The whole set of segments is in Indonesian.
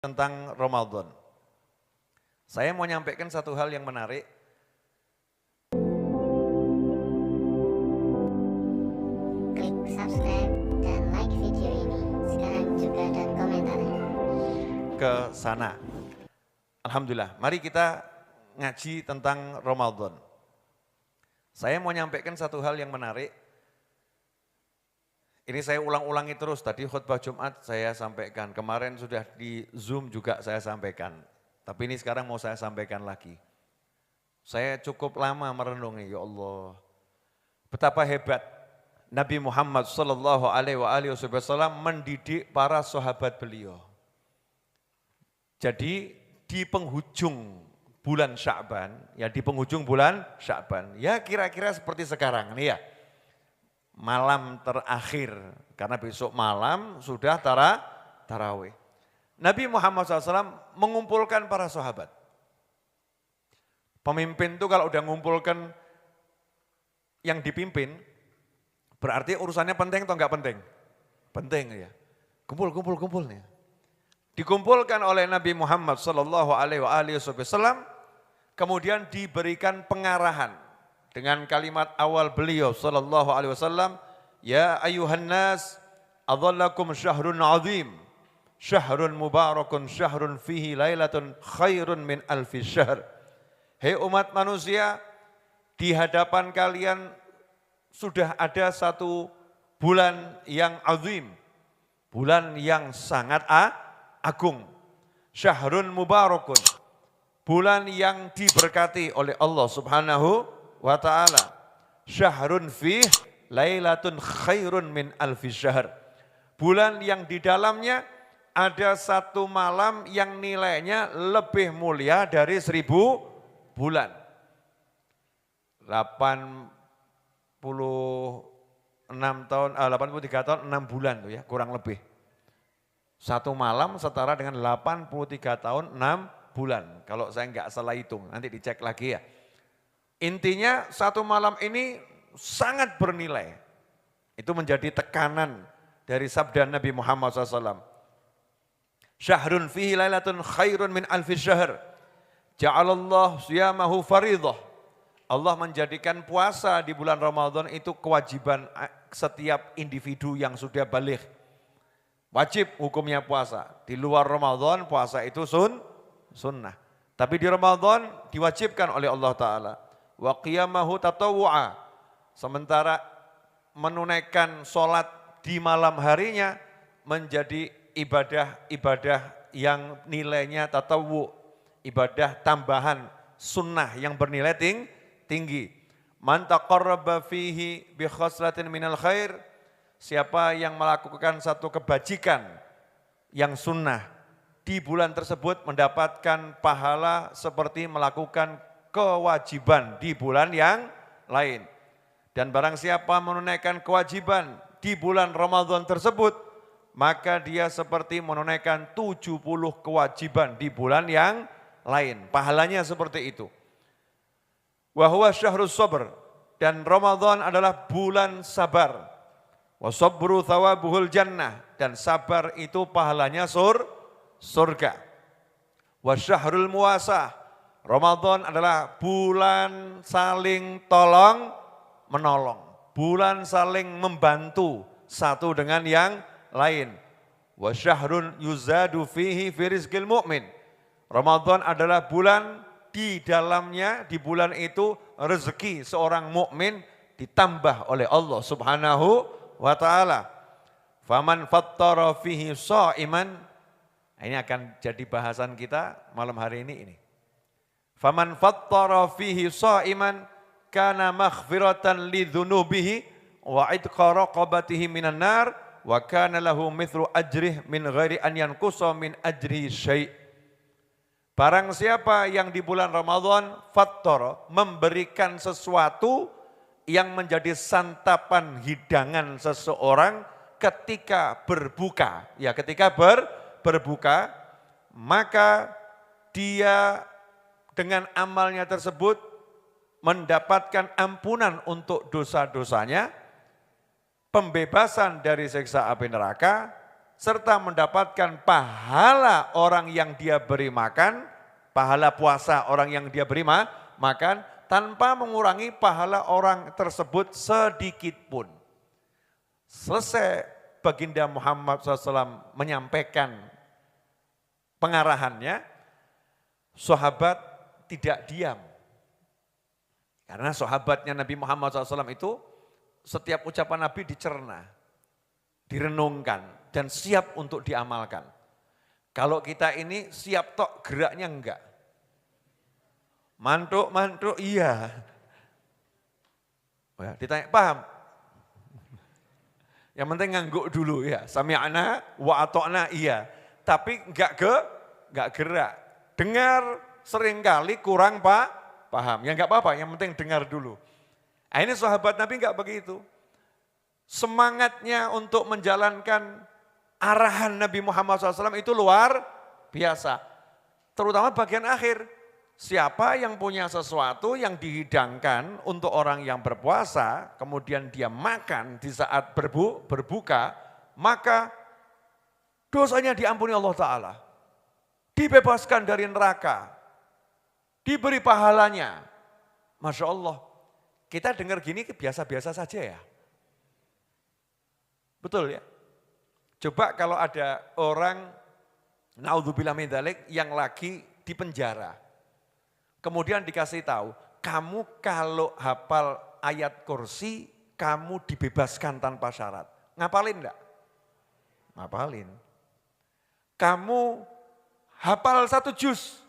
tentang Ramadan. Saya mau nyampaikan satu hal yang menarik. Klik subscribe dan like video ini sekarang juga dan komentarnya. Ke sana. Alhamdulillah, mari kita ngaji tentang Ramadan. Saya mau nyampaikan satu hal yang menarik. Ini saya ulang-ulangi terus, tadi khutbah Jumat saya sampaikan, kemarin sudah di Zoom juga saya sampaikan. Tapi ini sekarang mau saya sampaikan lagi. Saya cukup lama merenungi, ya Allah. Betapa hebat Nabi Muhammad SAW mendidik para sahabat beliau. Jadi di penghujung bulan Sya'ban, ya kira-kira seperti sekarang nih ya. Malam terakhir, karena besok malam sudah tarawih. Nabi Muhammad SAW mengumpulkan para sahabat. Pemimpin itu kalau udah ngumpulkan yang dipimpin, berarti urusannya penting atau enggak penting? Penting ya. Kumpul nih. Dikumpulkan oleh Nabi Muhammad SAW, kemudian diberikan pengarahan dengan kalimat awal beliau SAW, ya ayuhan nas, adhallakum syahrun azim, syahrun mubarakun, syahrun fihi lailatun khairun min alfi syahr. Hei umat manusia, di hadapan kalian sudah ada satu bulan yang azim, bulan yang sangat agung, syahrun mubarakun, bulan yang diberkati oleh Allah Subhanahu wa ta'ala, syahrun fih lailatun khairun min alfi syahr, bulan yang di dalamnya ada satu malam yang nilainya lebih mulia dari 1000 bulan. 83 tahun 6 bulan tuh ya, kurang lebih. Satu malam setara dengan 83 tahun 6 bulan. Kalau saya enggak salah hitung, nanti dicek lagi ya. Intinya satu malam ini sangat bernilai. Itu menjadi tekanan dari sabda Nabi Muhammad SAW. Syahrun fihi lailatun khairun min alfi syahr. Ja'alallah siyamahu faridah. Allah menjadikan puasa di bulan Ramadan itu kewajiban setiap individu yang sudah baligh. Wajib hukumnya puasa. Di luar Ramadan puasa itu sunnah. Tapi di Ramadan diwajibkan oleh Allah Ta'ala. Wa qiyamahu tatawu'a, sementara menunaikan sholat di malam harinya menjadi ibadah yang nilainya tatawu, ibadah tambahan sunnah yang bernilai tinggi. Man taqarraba fihi bi khaslatin minal khair, siapa yang melakukan satu kebajikan yang sunnah di bulan tersebut mendapatkan pahala seperti melakukan kewajiban di bulan yang lain. Dan barang siapa menunaikan kewajiban di bulan Ramadan tersebut, maka dia seperti menunaikan 70 kewajiban di bulan yang lain. Pahalanya seperti itu. Wa huwa syahrus sabr, dan Ramadan adalah bulan sabar. Wa sabru thawabuhul jannah, dan sabar itu pahalanya surga. Wa syahrul muwasah, Ramadan adalah bulan saling tolong menolong, bulan saling membantu satu dengan yang lain. Wa syahrun yuzadu fihi fi rizqil mu'min. Ramadan adalah bulan di dalamnya, di bulan itu rezeki seorang mukmin ditambah oleh Allah Subhanahu wa ta'ala. Faman fattara fihi sha'iman, ini akan jadi bahasan kita malam hari ini. Faman fattara fihi sha'iman kana maghfiratan lidzunubihi wa idqa raqabatihi minan nar wa kana lahu mithlu ajrih min ghairi an yanqusa min ajrihi syai'. Barang siapa yang di bulan Ramadan fattara, memberikan sesuatu yang menjadi santapan hidangan seseorang ketika berbuka, ya ketika berbuka, maka dia dengan amalnya tersebut mendapatkan ampunan untuk dosa-dosanya, pembebasan dari siksa api neraka, serta mendapatkan pahala orang yang dia beri makan, pahala puasa orang yang dia beri makan, tanpa mengurangi pahala orang tersebut sedikit pun. Selesai baginda Muhammad SAW menyampaikan pengarahannya, sahabat tidak diam. Karena sahabatnya Nabi Muhammad SAW itu setiap ucapan Nabi dicerna, direnungkan, dan siap untuk diamalkan. Kalau kita ini siap tok, geraknya enggak. Mantuk, iya. Oh ya, ditanya, paham? Yang penting ngangguk dulu ya, sami'na wa ata'na iya. Tapi enggak gerak. Dengar seringkali kurang paham. Ya enggak apa-apa, yang penting dengar dulu. Nah, ini sahabat Nabi enggak begitu. Semangatnya untuk menjalankan arahan Nabi Muhammad SAW itu luar biasa. Terutama bagian akhir. Siapa yang punya sesuatu yang dihidangkan untuk orang yang berpuasa, kemudian dia makan di saat berbuka, maka dosanya diampuni Allah Ta'ala. Dibebaskan dari neraka. Diberi pahalanya. Masya Allah. Kita dengar gini biasa-biasa saja ya. Betul ya? Coba kalau ada orang, naudzubillah min dzalik, yang lagi di penjara. Kemudian dikasih tahu, kamu kalau hafal ayat kursi, kamu dibebaskan tanpa syarat. Ngapalin enggak? Ngapalin. Kamu hafal 1 juz,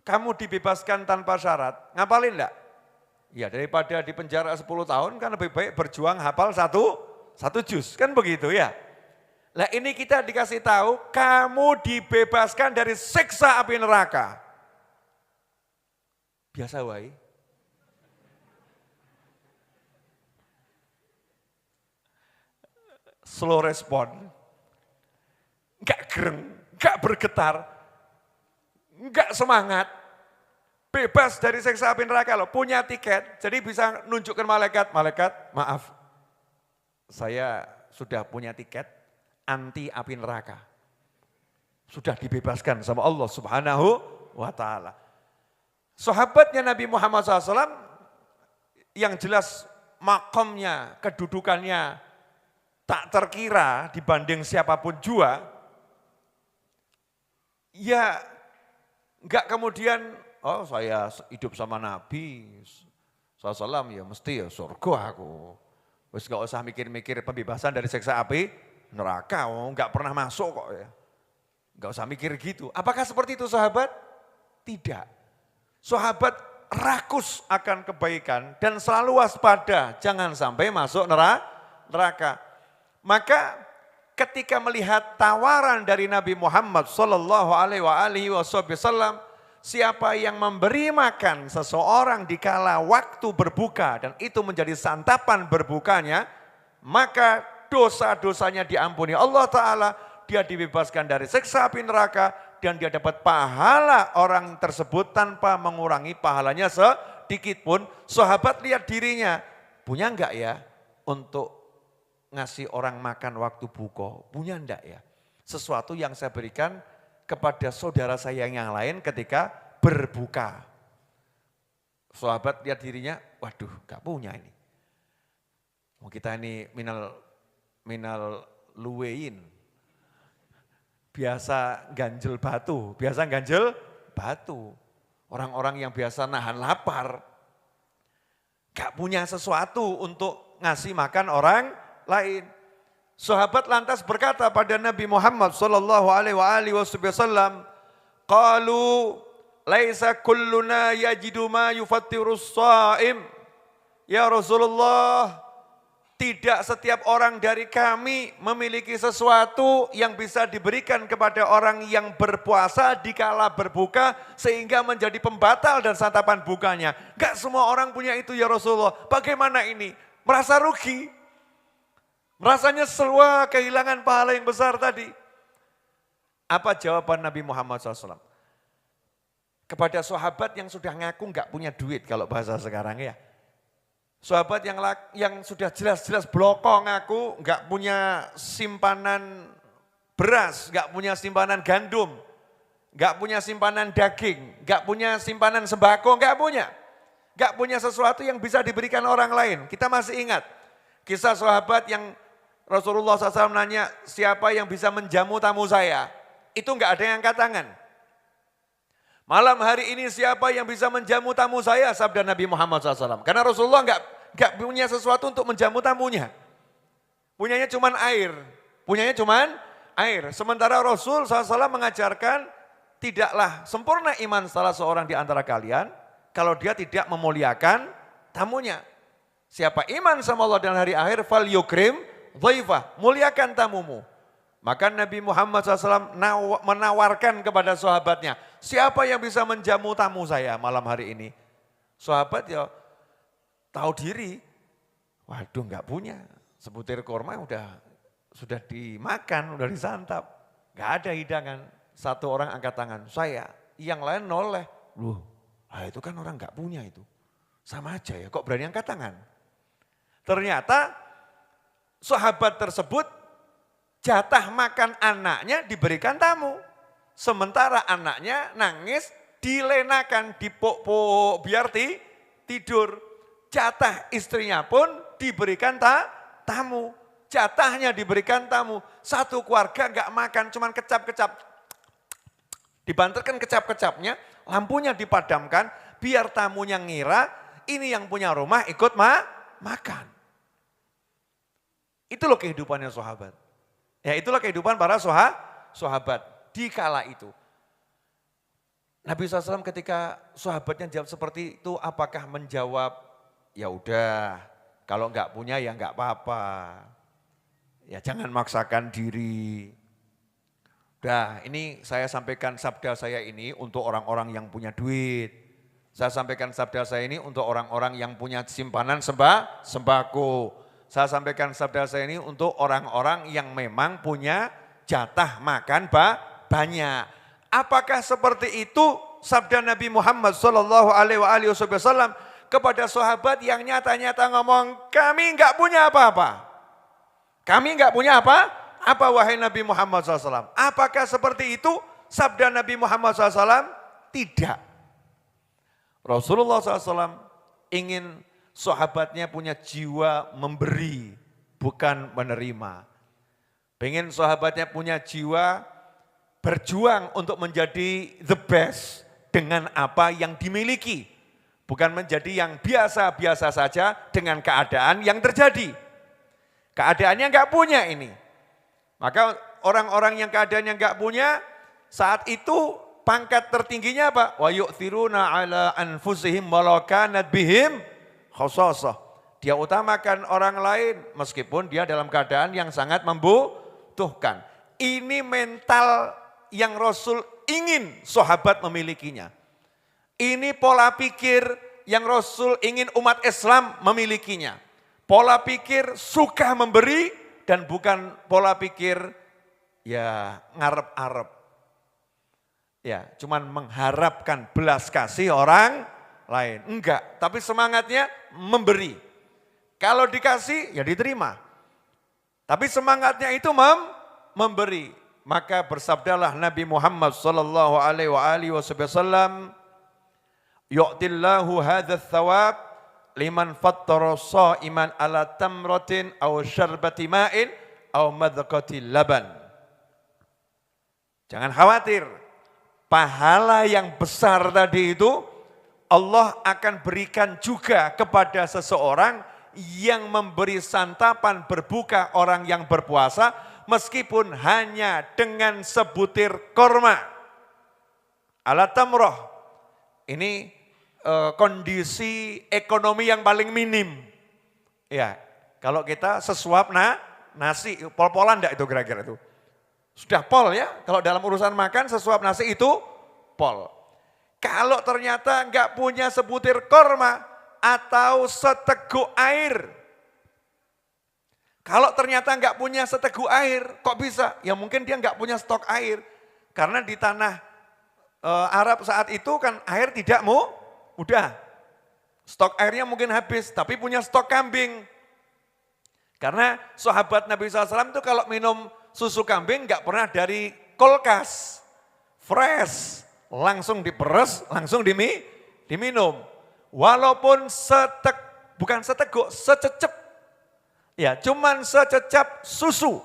kamu dibebaskan tanpa syarat. Ngapalin enggak? Ya daripada di penjara 10 tahun kan lebih baik berjuang hafal satu juz. Kan begitu ya? Nah ini kita dikasih tahu, kamu dibebaskan dari siksa api neraka. Biasa wae. Slow respon. Enggak gereng, enggak bergetar, enggak semangat. Bebas dari siksa api neraka loh, punya tiket. Jadi bisa nunjukkan malaikat, maaf. Saya sudah punya tiket anti api neraka. Sudah dibebaskan sama Allah Subhanahu wa Ta'ala. Sahabatnya Nabi Muhammad SAW yang jelas makomnya, kedudukannya tak terkira dibanding siapapun jua, ya enggak kemudian, oh saya hidup sama Nabi SAW ya mesti ya surga aku. Terus enggak usah mikir-mikir pembebasan dari siksa api neraka, oh enggak pernah masuk kok ya. Enggak usah mikir gitu. Apakah seperti itu sahabat? Tidak. Sahabat rakus akan kebaikan dan selalu waspada, jangan sampai masuk neraka. Maka ketika melihat tawaran dari Nabi Muhammad sallallahu alaihi wasallam, siapa yang memberi makan seseorang di kala waktu berbuka dan itu menjadi santapan berbukanya, maka dosa-dosanya diampuni Allah Ta'ala, dia dibebaskan dari siksa api neraka, dan dia dapat pahala orang tersebut tanpa mengurangi pahalanya sedikit pun. Sahabat lihat dirinya, punya enggak ya untuk ngasih orang makan waktu buka? Punya enggak ya? Sesuatu yang saya berikan kepada saudara saya yang lain ketika berbuka. Sahabat lihat dirinya, waduh enggak punya ini. Kita ini minal luwein. Biasa ganjel batu. Orang-orang yang biasa nahan lapar. Gak punya sesuatu untuk ngasih makan orang lain. Sahabat lantas berkata pada Nabi Muhammad sallallahu alaihi wasallam, qalu laisa kulluna yajidu ma yufattirus shaim. Ya Rasulullah, tidak setiap orang dari kami memiliki sesuatu yang bisa diberikan kepada orang yang berpuasa di kala berbuka sehingga menjadi pembatal dan santapan bukanya. Gak semua orang punya itu ya Rasulullah. Bagaimana ini? Merasa rugi. Merasa nyesel, wah kehilangan pahala yang besar tadi. Apa jawaban Nabi Muhammad SAW? Kepada sahabat yang sudah ngaku gak punya duit kalau bahasa sekarang ya. Sahabat yang sudah jelas-jelas blokong ngaku, enggak punya simpanan beras, nggak punya simpanan gandum, nggak punya simpanan daging, nggak punya simpanan sembako, nggak punya. Nggak punya sesuatu yang bisa diberikan orang lain. Kita masih ingat kisah sahabat yang Rasulullah SAW nanya, siapa yang bisa menjamu tamu saya? Itu nggak ada yang angkat tangan. Malam hari ini siapa yang bisa menjamu tamu saya? Sabda Nabi Muhammad SAW. Karena Rasulullah nggak punya sesuatu untuk menjamu tamunya. Punyanya cuman air. Punyanya cuman air. Sementara Rasul SAW mengajarkan, tidaklah sempurna iman salah seorang di antara kalian kalau dia tidak memuliakan tamunya. Siapa iman sama Allah dan hari akhir, fal yukrim dhaifah, muliakan tamumu. Maka Nabi Muhammad SAW menawarkan kepada sahabatnya, siapa yang bisa menjamu tamu saya malam hari ini? Sahabat ya tahu diri, waduh nggak punya, sebutir kurma sudah dimakan, udah disantap. Nggak ada hidangan, satu orang angkat tangan, saya, yang lain noleh. Itu kan orang nggak punya itu, sama aja ya, kok berani angkat tangan? Ternyata sahabat tersebut jatah makan anaknya diberikan tamu. Sementara anaknya nangis, dilenakan, dipuk-puk biar tidur. Jatah istrinya pun diberikan tamu. Jatahnya diberikan tamu. Satu keluarga nggak makan, cuman kecap-kecap. Dibanterkan kecap-kecapnya, lampunya dipadamkan, biar tamunya ngira ini yang punya rumah ikut makan. Itu loh kehidupannya sahabat. Ya itulah kehidupan para sahabat di kala itu. Nabi SAW ketika sahabatnya jawab seperti itu, apakah menjawab, ya udah kalau enggak punya ya enggak apa-apa. Ya jangan maksakan diri. Udah ini saya sampaikan sabda saya ini untuk orang-orang yang punya duit. Saya sampaikan sabda saya ini untuk orang-orang yang punya simpanan sembako. Saya sampaikan sabda saya ini untuk orang-orang yang memang punya jatah makan banyak. Apakah seperti itu sabda Nabi Muhammad SAW kepada sahabat yang nyata-nyata ngomong, kami enggak punya apa-apa. Kami enggak punya apa wahai Nabi Muhammad SAW. Apakah seperti itu sabda Nabi Muhammad SAW? Tidak. Rasulullah SAW ingin sahabatnya punya jiwa memberi, bukan menerima. Pengen sahabatnya punya jiwa berjuang untuk menjadi the best dengan apa yang dimiliki. Bukan menjadi yang biasa-biasa saja dengan keadaan yang terjadi. Keadaannya enggak punya ini. Maka orang-orang yang keadaannya enggak punya, saat itu pangkat tertingginya apa? Wa yu'thiruna ala anfusihim walau kanat bihim khasasah. Dia utamakan orang lain meskipun dia dalam keadaan yang sangat membutuhkan. Ini mental yang Rasul ingin sahabat memilikinya. Ini pola pikir yang Rasul ingin umat Islam memilikinya. Pola pikir suka memberi dan bukan pola pikir ya ngarep-arep. Ya, cuman mengharapkan belas kasih orang lain. Enggak, tapi semangatnya memberi. Kalau dikasih ya diterima. Tapi semangatnya itu memberi. Maka bersabdalah Nabi Muhammad sallallahu alaihi wasallam, yu'tillahu hadzal thawab liman fattara sha'iman ala tamratin aw syarbati ma'in aw madqati laban. Jangan khawatir. Pahala yang besar tadi itu Allah akan berikan juga kepada seseorang yang memberi santapan berbuka orang yang berpuasa meskipun hanya dengan sebutir korma. Ala tamroh. Ini kondisi ekonomi yang paling minim. Ya, kalau kita sesuap nasi, pol-polan enggak itu kira-kira itu? Sudah pol ya, kalau dalam urusan makan sesuap nasi itu pol. Kalau ternyata enggak punya sebutir korma atau seteguk air. Kalau ternyata enggak punya seteguk air, kok bisa? Ya mungkin dia enggak punya stok air. Karena di tanah Arab saat itu kan air tidak mudah. Stok airnya mungkin habis, tapi punya stok kambing. Karena sahabat Nabi SAW itu kalau minum susu kambing nggak pernah dari kulkas, fresh, langsung diperes, langsung diminum. Walaupun bukan seteguk, sececep. Ya, cuman sececap susu.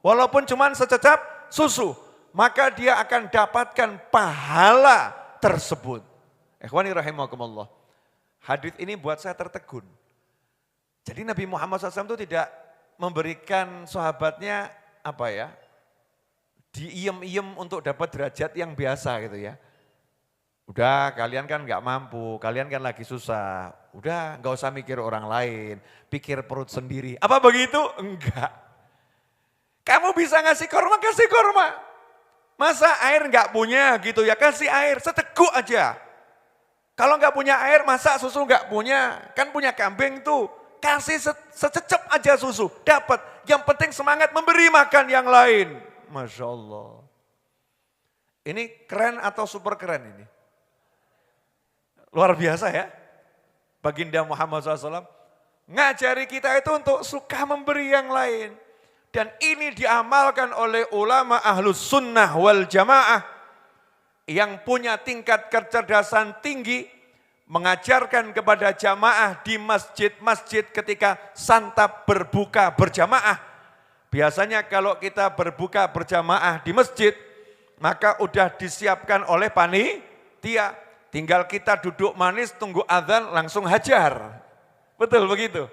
Walaupun cuman sececap susu, maka dia akan dapatkan pahala tersebut. Ikhwani rahimakumullah. Hadis ini buat saya tertegun. Jadi Nabi Muhammad SAW itu tidak memberikan sahabatnya diem-iem untuk dapat derajat yang biasa gitu ya. Udah kalian kan nggak mampu, kalian kan lagi susah. Udah nggak usah mikir orang lain, pikir perut sendiri. Apa begitu? Enggak. Kamu bisa ngasih korma, kasih korma. Masa air nggak punya gitu ya, kasih air, seteguk aja. Kalau nggak punya air, masa susu nggak punya? Kan punya kambing tuh, kasih sececep aja susu, dapat. Yang penting semangat memberi makan yang lain. Masya Allah. Ini keren atau super keren ini? Luar biasa ya. Baginda Muhammad SAW ngajari kita itu untuk suka memberi yang lain. Dan ini diamalkan oleh ulama ahlus sunnah wal jamaah yang punya tingkat kecerdasan tinggi, mengajarkan kepada jamaah di masjid-masjid ketika santap berbuka berjamaah. Biasanya kalau kita berbuka berjamaah di masjid, maka udah disiapkan oleh panitia. Tinggal kita duduk manis, tunggu adzan, langsung hajar. Betul begitu?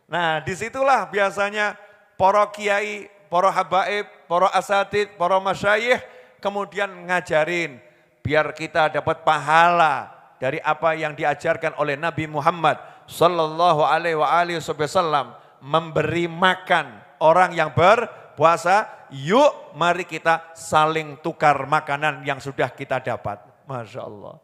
Nah disitulah biasanya para kiai, para habaib, para asatid, para masyayikh kemudian ngajarin. Biar kita dapat pahala dari apa yang diajarkan oleh Nabi Muhammad sallallahu alaihi wasallam, memberi makan orang yang berpuasa. Yuk mari kita saling tukar makanan yang sudah kita dapat. Masya Allah.